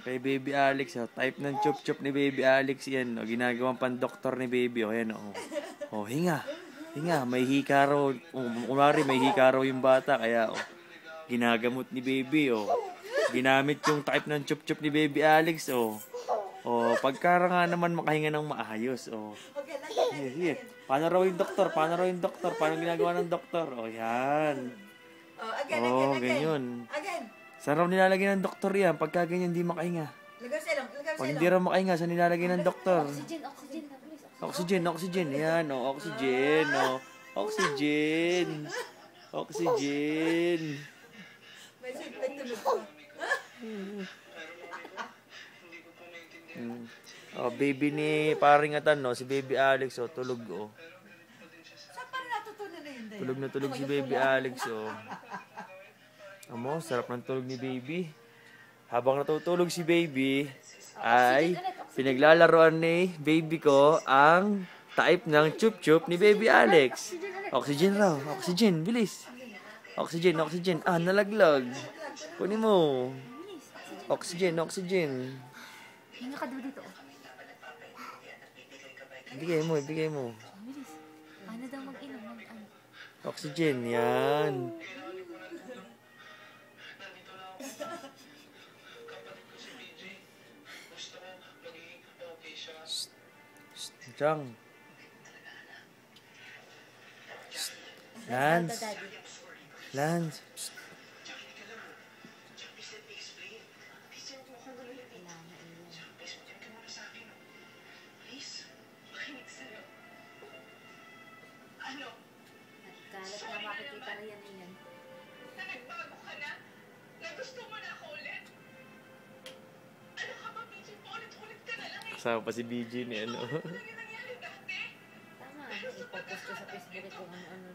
Kay Baby Alex, oh. Type ng chup-chup ni Baby Alex yan. Oh. Ginagawang pan-doktor ni Baby. Oh, yan, oh. Oh, hinga. Hinga. May hika raw. Oh, kunwari, may hika raw yung bata. Kaya, oh, ginagamot ni Baby, oh. Ginamit yung type ng chup-chup ni Baby Alex, oh. Oh, pagkara nga naman makahinga ng maayos, oh. Sige, sige. Paano raw yung doktor? Paano raw yung doktor? Paano ginagawa ng doktor? Oh, yan. Oh, ganyan. Saan raw nilalagay ng doktor yan? Pagka ganyan, hindi makahinga. Pag hindi raw makahinga, saan nilalagay ng doktor? Oxygen, oxygen. Yan, oh, oxygen, oh. Oxygen. Oxygen. Oh, baby ni paring Atan, no? Si Baby Alex, oh, tulog, oh. Tulog na tulog si Baby Alex, oh. Amo, sarap ng tulog ni Baby. Habang natutulog si Baby, ay pinaglalaroan ni Baby ko ang type ng chup-chup ni Baby Alex. Oxygen raw, oxygen, bilis. Oxygen, oxygen. Ah, nalaglag. Kunin mo. Oxygen, oxygen. Hinga ka daw dito. Ibigay mo, ibigay mo. Bilis. Paano daw mag-inom? Mag-ano? Oxygen, yan. Chang. Lance. Lance. Kalat na makikita rin yan. Nagbago ka na? Nagusto mo na ako ulit? Ano ka ba, BJ? Paulit-ulit ka na lang eh. Kasama pa si BJ ni ano. Ano yung nangyari dati? Tama. Ipopost ko sa Facebook kung ano-ano